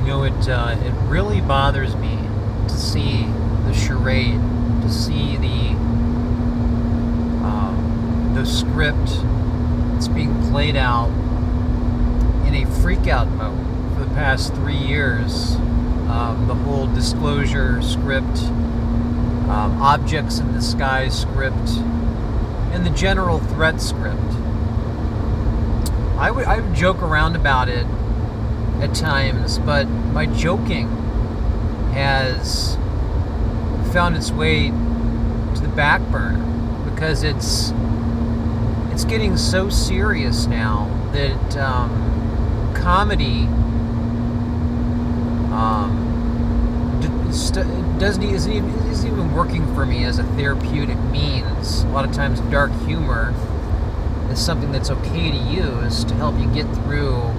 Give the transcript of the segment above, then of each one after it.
It really bothers me to see the charade, to see the script that's being played out in a freak-out mode for the past 3 years. The whole disclosure script, objects in the sky script, and the general threat script. I would joke around about it at times, but my joking has found its way to the back burner because it's getting so serious now that comedy isn't even working for me as a therapeutic means. A lot of times dark humor is something that's okay to use to help you get through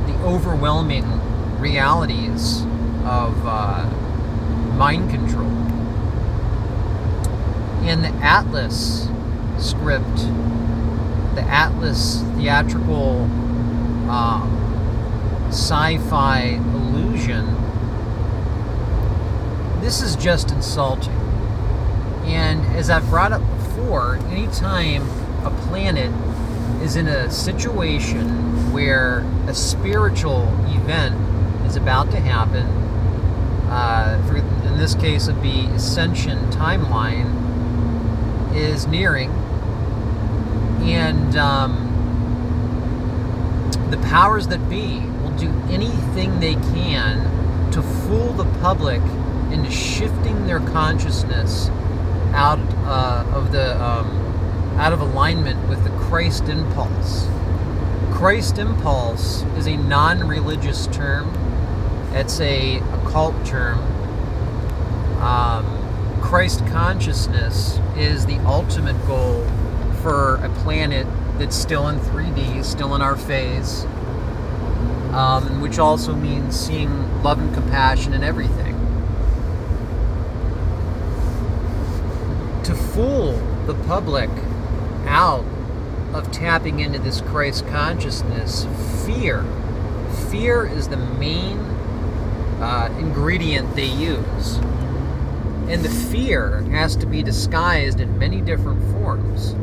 the overwhelming realities of mind control. In the Atlas script, the Atlas theatrical sci-fi illusion, this is just insulting. And as I've brought up before, anytime a planet is in a situation where a spiritual event is about to happen, in this case it'd be Ascension timeline is nearing, and the powers that be will do anything they can to fool the public into shifting their consciousness out of alignment with the Christ impulse. Christ impulse is a non-religious term. It's a occult term. Christ consciousness is the ultimate goal for a planet that's still in 3D, still in our phase, which also means seeing love and compassion in everything. To fool the public out of tapping into this Christ consciousness, fear is the main ingredient they use. And the fear has to be disguised in many different forms.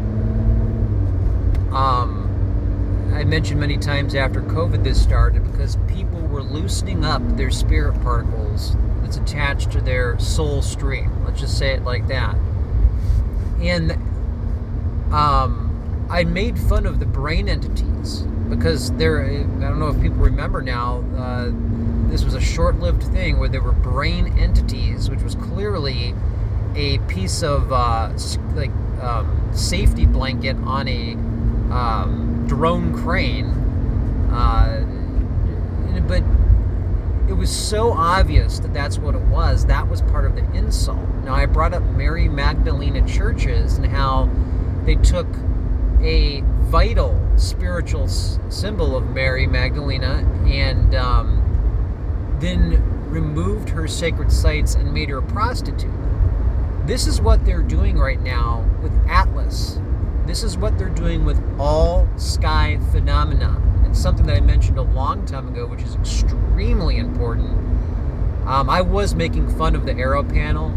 I mentioned many times after COVID this started because people were loosening up their spirit particles that's attached to their soul stream. Let's just say it like that. And I made fun of the brain entities because I don't know if people remember now, this was a short-lived thing where there were brain entities, which was clearly a piece of safety blanket on a drone crane, but it was so obvious that that's what it was. That was part of the insult. Now, I brought up Mary Magdalena churches and how they took a vital spiritual symbol of Mary Magdalena and then removed her sacred sites and made her a prostitute. This is what they're doing right now with Atlas. This is what they're doing with all sky phenomena. It's something that I mentioned a long time ago, which is extremely important. I was making fun of the Arrow panel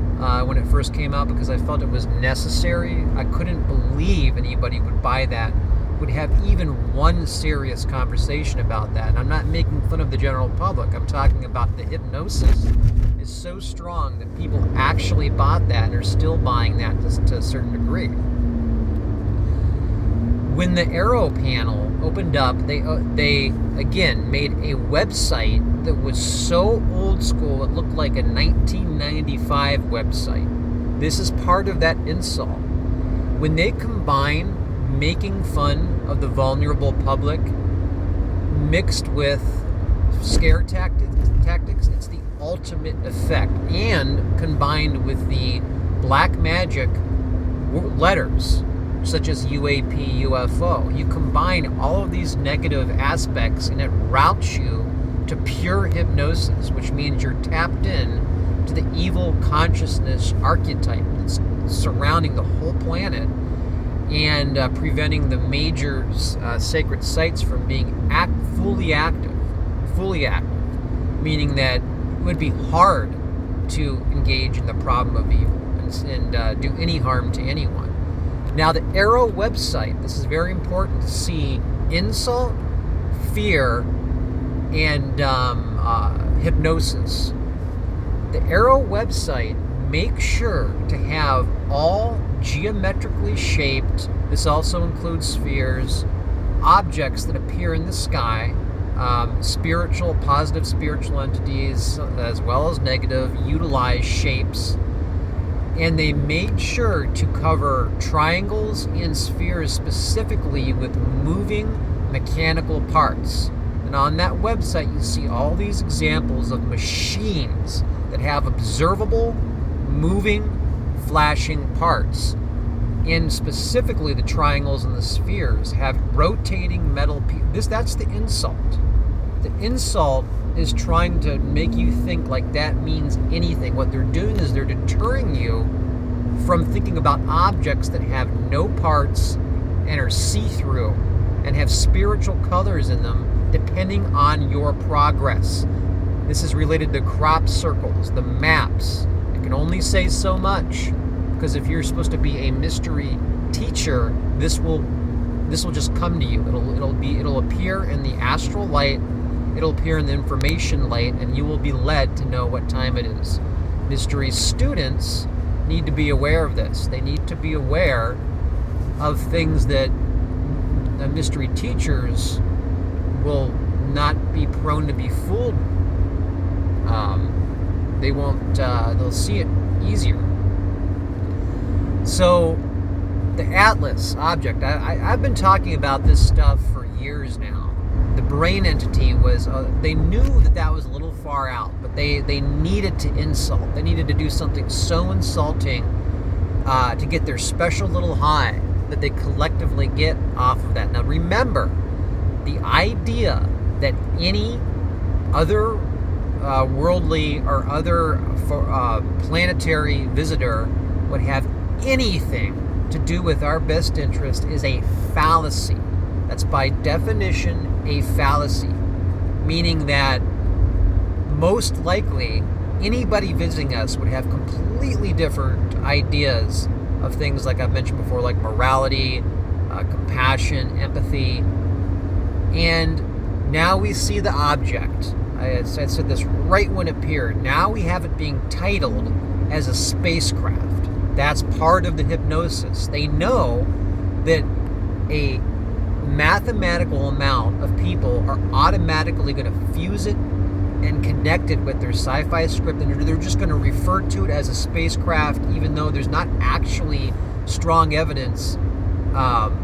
when it first came out because I felt it was necessary. I couldn't believe anybody would buy that, would have even one serious conversation about that. And I'm not making fun of the general public. I'm talking about the hypnosis is so strong that people actually bought that and are still buying that to a certain degree. When the Arrow panel opened up, they again made a website that was so old school it looked like a 1995 website. This is part of that insult. When they combine making fun of the vulnerable public mixed with scare tactics, it's the ultimate effect. And combined with the black magic letters such as UAP, UFO, you combine all of these negative aspects and it routes you to pure hypnosis, which means you're tapped in to the evil consciousness archetype that's surrounding the whole planet and preventing the major sacred sites from being fully active. meaning that it would be hard to engage in the problem of evil and do any harm to anyone. Now, the Arrow website, this is very important to see: insult, fear, and hypnosis. The Arrow website makes sure to have all geometrically shaped, this also includes spheres, objects that appear in the sky, positive spiritual entities, as well as negative, utilize shapes. And they made sure to cover triangles and spheres specifically with moving mechanical parts. And on that website, you see all these examples of machines that have observable, moving, flashing parts. And specifically, the triangles and the spheres have rotating metal pieces. That's the insult. The insult is trying to make you think like that means anything. What they're doing is they're deterring you from thinking about objects that have no parts and are see-through and have spiritual colors in them depending on your progress. This is related to crop circles, the maps. I can only say so much, because if you're supposed to be a mystery teacher, this will just come to you. It'll appear in the astral light. It'll appear in the information light, and you will be led to know what time it is. Mystery students need to be aware of this. They need to be aware of things that the mystery teachers will not be prone to be fooled. They won't. They'll see it easier. So, the Atlas object. I've been talking about this stuff for years now. The brain entity was, they knew that was a little far out, but they needed to insult. They needed to do something so insulting to get their special little high that they collectively get off of that. Now remember, the idea that any other worldly or other planetary visitor would have anything to do with our best interest is a fallacy. That's by definition a fallacy, meaning that most likely anybody visiting us would have completely different ideas of things like I've mentioned before, like morality, compassion, empathy. And now we see the object. I said this right when it appeared. Now we have it being titled as a spacecraft. That's part of the hypnosis. They know that a mathematical amount of people are automatically going to fuse it and connect it with their sci-fi script, and they're just going to refer to it as a spacecraft, even though there's not actually strong evidence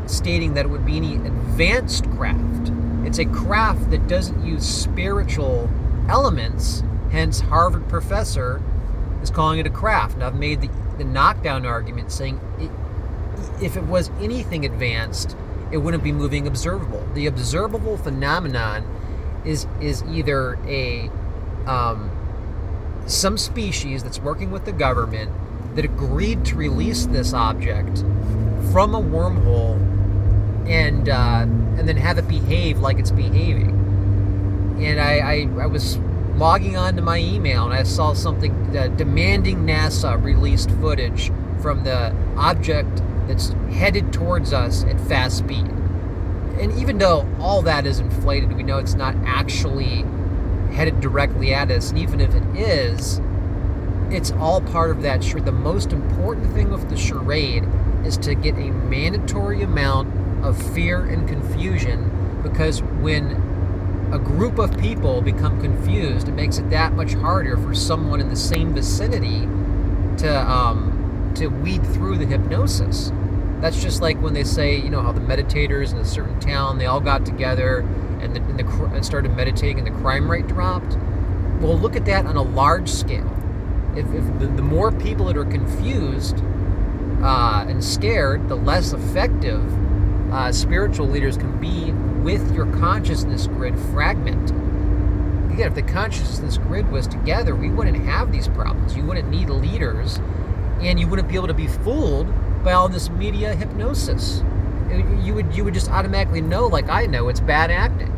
stating that it would be any advanced craft. It's a craft that doesn't use spiritual elements, hence Harvard professor is calling it a craft. Now, I've made the knockdown argument saying if it was anything advanced, it wouldn't be moving observable. The observable phenomenon is either some species that's working with the government that agreed to release this object from a wormhole and then have it behave like it's behaving. And I was logging on to my email and I saw something demanding NASA released footage from the object that's headed towards us at fast speed. And even though all that is inflated, we know it's not actually headed directly at us. And even if it is, it's all part of that charade. The most important thing with the charade is to get a mandatory amount of fear and confusion, because when a group of people become confused, it makes it that much harder for someone in the same vicinity to weed through the hypnosis. That's just like when they say, you know, how the meditators in a certain town, they all got together and started meditating and the crime rate dropped. Well, look at that on a large scale. If the more people that are confused and scared, the less effective spiritual leaders can be with your consciousness grid fragmented. Again, if the consciousness grid was together, we wouldn't have these problems. You wouldn't need leaders, and you wouldn't be able to be fooled by all this media hypnosis. You would just automatically know, like I know, it's bad acting.